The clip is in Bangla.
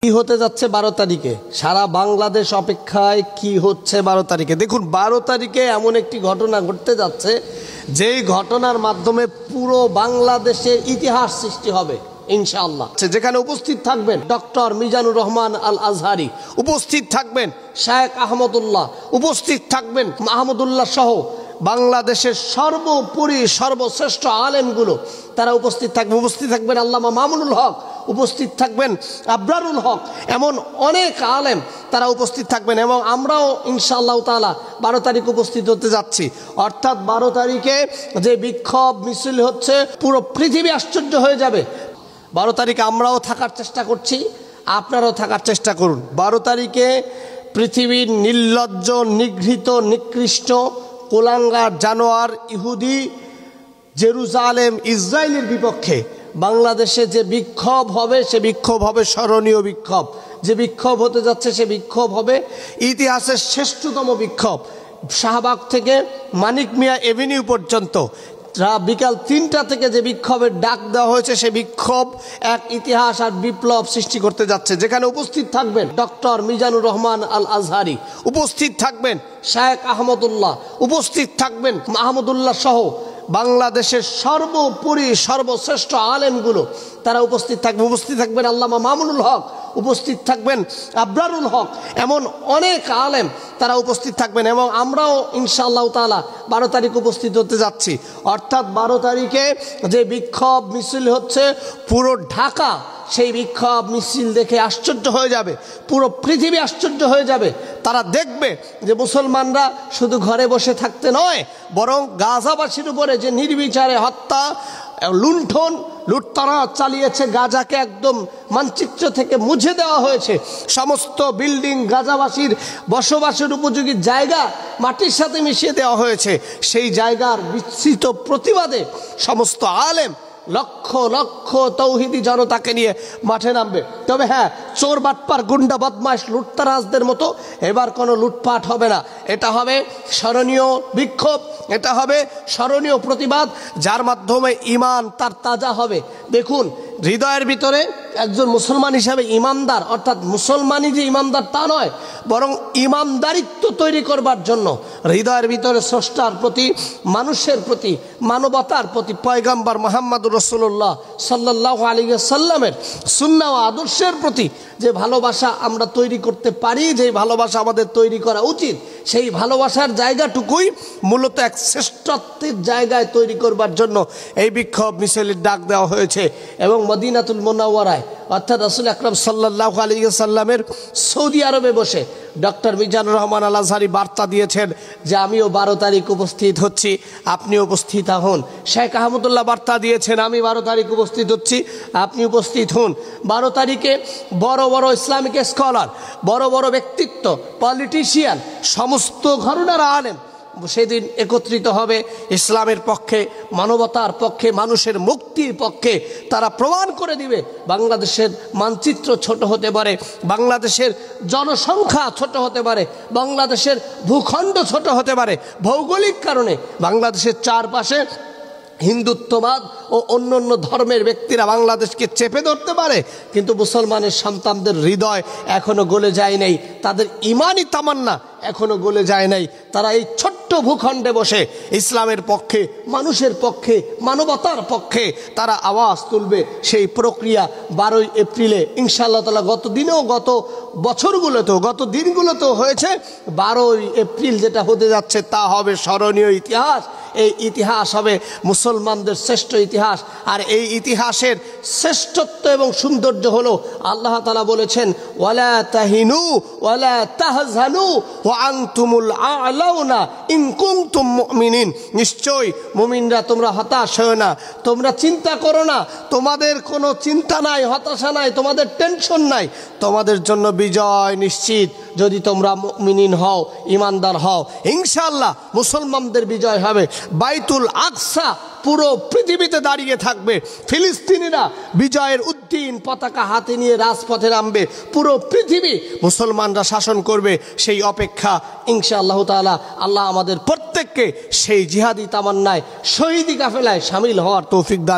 কি হতে যাচ্ছে 12 তারিখে? সারা বাংলাদেশ অপেক্ষায় কি হচ্ছে 12 তারিখে। দেখুন 12 তারিখে এমন একটি ঘটনা ঘটতে যাচ্ছে যেই ঘটনার মাধ্যমে পুরো বাংলাদেশের ইতিহাস সৃষ্টি হবে ইনশাআল্লাহ। যেখানে উপস্থিত থাকবেন ডক্টর মিজানুর রহমান আল আজহারি, উপস্থিত থাকবেন শেখ আহমদুল্লাহ, উপস্থিত থাকবেন মাহমুদুল্লাহ সহ বাংলাদেশের সর্বোপরি সর্বশ্রেষ্ঠ আলেমগুলো তারা উপস্থিত থাকবে। উপস্থিত থাকবেন আল্লামা মামুনুল হক, উপস্থিত থাকবেন আবরারুল হক, এমন অনেক আলেম তারা উপস্থিত থাকবেন। এবং আমরাও ইনশাআল্লাহ তাআলা 12 তারিখ উপস্থিত হতে যাচ্ছি। অর্থাৎ 12 তারিখে যে বিক্ষোভ মিছিল হচ্ছে পুরো পৃথিবী আশ্চর্য হয়ে যাবে। 12 তারিখে আমরাও থাকার চেষ্টা করছি, আপনারাও থাকার চেষ্টা করুন। 12 তারিখে পৃথিবীর নির্লজ্জ, নিগৃহীত, নিকৃষ্ট, কোলাঙ্গার, জানোয়ার ইহুদি জেরুজালেম ইসরায়েলের বিপক্ষে বাংলাদেশে যে বিক্ষোভ হবে সে বিক্ষোভ হবে স্মরণীয় বিক্ষোভ। যে বিক্ষোভ হতে যাচ্ছে সে বিক্ষোভ হবে ইতিহাসের শ্রেষ্ঠতম বিক্ষোভ। শাহবাগ থেকে মানিক মিয়া এভিনিউ পর্যন্ত বিকাল 3টা থেকে যে বিক্ষোভের ডাক দেওয়া হয়েছে সে বিক্ষোভ এক ইতিহাস আর বিপ্লব সৃষ্টি করতে যাচ্ছে। যেখানে উপস্থিত থাকবেন ডক্টর মিজানুর রহমান আল আজহারি, উপস্থিত থাকবেন শেখ আহমদুল্লাহ, উপস্থিত থাকবেন মাহমুদুল্লাহ সহ বাংলাদেশের সর্বোপরি সর্বশ্রেষ্ঠ আলেমগুলো তারা উপস্থিত থাকবে। উপস্থিত থাকবেন আল্লামা মামুনুল হক, উপস্থিত থাকবেন আবরারুল হক, এমন অনেক আলেম তারা উপস্থিত থাকবেন। এবং আমরাও ইনশাআল্লাহ তাআলা 12 তারিখ উপস্থিত হতে যাচ্ছি। অর্থাৎ 12 তারিখে যে বিক্ষোভ মিছিল হচ্ছে পুরো ঢাকা সেই বিক্ষোভ মিছিল দেখে আশ্চর্য হয়ে যাবে, পুরো পৃথিবী আশ্চর্য হয়ে যাবে। তারা দেখবে যে মুসলমানরা শুধু ঘরে বসে থাকতে নয়, বরং গাজাবাসীর উপরে যে নির্বিচারে হত্যা, লুণ্ঠন, লুটতরা চালিয়েছে, গাজাকে একদম মানচিত্র থেকে মুছে দেওয়া হয়েছে। সমস্ত বিল্ডিং, গাজাবাসীর বসবাসের উপযোগী জায়গা মাটির সাথে মিশিয়ে দেওয়া হয়েছে। সেই জায়গার বিস্তৃত প্রতিবাদে সমস্ত আলেম লক্ষ লক্ষ তৌহিদি জনতাকে নিয়ে মাঠে নামবে। তবে হ্যাঁ, চোর, বাটপার, গুন্ডা, বদমাশ, লুটতারাজদের মতো এবার কোনো লুটপাট হবে না। এটা হবে স্মরণীয় বিক্ষোভ, এটা হবে স্মরণীয় প্রতিবাদ, যার মাধ্যমে ঈমান তার তাজা হবে। দেখুন হৃদয়ের ভিতরে একজন মুসলমান হিসাবে ইমানদার, অর্থাৎ মুসলমানই যে ইমানদার তা নয়, বরং ইমানদারিত্ব তৈরি করবার জন্য হৃদয়ের ভিতরে স্রষ্টার প্রতি, মানুষের প্রতি, মানবতার প্রতি, পয়গম্বর মুহাম্মদুর রাসূলুল্লাহ সাল্লাল্লাহু আলাইহি ওয়াসাল্লামের সুন্নাহ ও আদর্শের প্রতি যে ভালোবাসা আমরা তৈরি করতে পারি, যে ভালোবাসা আমাদের তৈরি করা উচিত, সেই ভালোবাসার জায়গাটুকুই মূলত এক শ্রেষ্ঠত্বের জায়গায় তৈরি করবার জন্য এই বিক্ষোভ মিছিলের ডাক দেওয়া হয়েছে। এবং মদিনাতুল মুনাওয়ারায় অর্থাৎ রাসূল আকরাম সাল্লাল্লাহু আলাইহি ওয়াসাল্লামের সৌদি আরবে বসে ডক্টর মিজানুর রহমান আল আজহারি বার্তা দিয়েছেন যে আমিও 12 তারিখ উপস্থিত হচ্ছি, আপনি উপস্থিত হন। শেখ আহমদুল্লাহ বার্তা দিয়েছেন আমি 12 তারিখ উপস্থিত হচ্ছি, আপনি উপস্থিত হন। 12 তারিখে বড় বড় ইসলামিক স্কলার, বড় বড় ব্যক্তিত্ব, পলিটিশিয়ান, সমস্ত ঘরানার আলেম সেদিন একত্রিত হবে ইসলামের পক্ষে, মানবতার পক্ষে, মানুষের মুক্তির পক্ষে। তারা প্রমাণ করে দিবে বাংলাদেশের মানচিত্র ছোট হতে পারে, বাংলাদেশের জনসংখ্যা ছোট হতে পারে, বাংলাদেশের ভূখণ্ড ছোট হতে পারে, ভৌগোলিক কারণে বাংলাদেশের চারপাশে হিন্দুত্ববাদ ও অন্য অন্য ধর্মের ব্যক্তিরা বাংলাদেশকে চেপে ধরতে পারে, কিন্তু মুসলমানের সন্তানদের হৃদয় এখনো গলে যায় নাই, তাদের ইমানি তামান্না এখনো গলে যায় নাই। তারা এই ছোট্ট ভূখণ্ডে বসে ইসলামের পক্ষে, মানুষের পক্ষে, মানবতার পক্ষে তারা আওয়াজ তুলবে। সেই প্রক্রিয়া 12 এপ্রিলে ইনশাআল্লাহ তাআলা গত দিনেও, গত বছরগুলোতেও, গত দিনগুলোতেও হয়েছে। 12 এপ্রিল যেটা হতে যাচ্ছে তা হবে স্মরণীয় ইতিহাস। এই ইতিহাস হবে মুসলমানদের শ্রেষ্ঠ ইতিহাস। আর এই ইতিহাসের শ্রেষ্ঠত্ব এবং সৌন্দর্য হলো আল্লাহ তাআলা বলেছেন ওয়ালা তাহিনু ওয়ালা তাহজানু ওয়া আনতুমুল আ'লাউনা ইন কুনতুম মুমিনিন। নিশ্চয়ই মুমিনরা তোমরা হতাশ হও না, তোমরা চিন্তা করো না, তোমাদের কোনো চিন্তা নাই, হতাশা নাই, তোমাদের টেনশন নাই, তোমাদের জন্য বিজয় নিশ্চিত যদি তোমরা মুমিনিন হও, ইমানদার হও। ইনশাআল্লাহ মুসলমানদের বিজয় হবে। বাইতুল আকসা পুরো পৃথিবীতে দাঁড়িয়ে থাকবে, ফিলিস্তিনিরা বিজয়ের উদ্দিন পতাকা হাতে নিয়ে রাজপথে নামবে, পুরো পৃথিবী মুসলমানরা শাসন করবে। সেই অপেক্ষা ইনশাআল্লাহ তাআলা আল্লাহ আমাদের প্রত্যেককে সেই জিহাদি তামান্নায়, শহীদি কাফেলায় শামিল হওয়ার তৌফিক দান।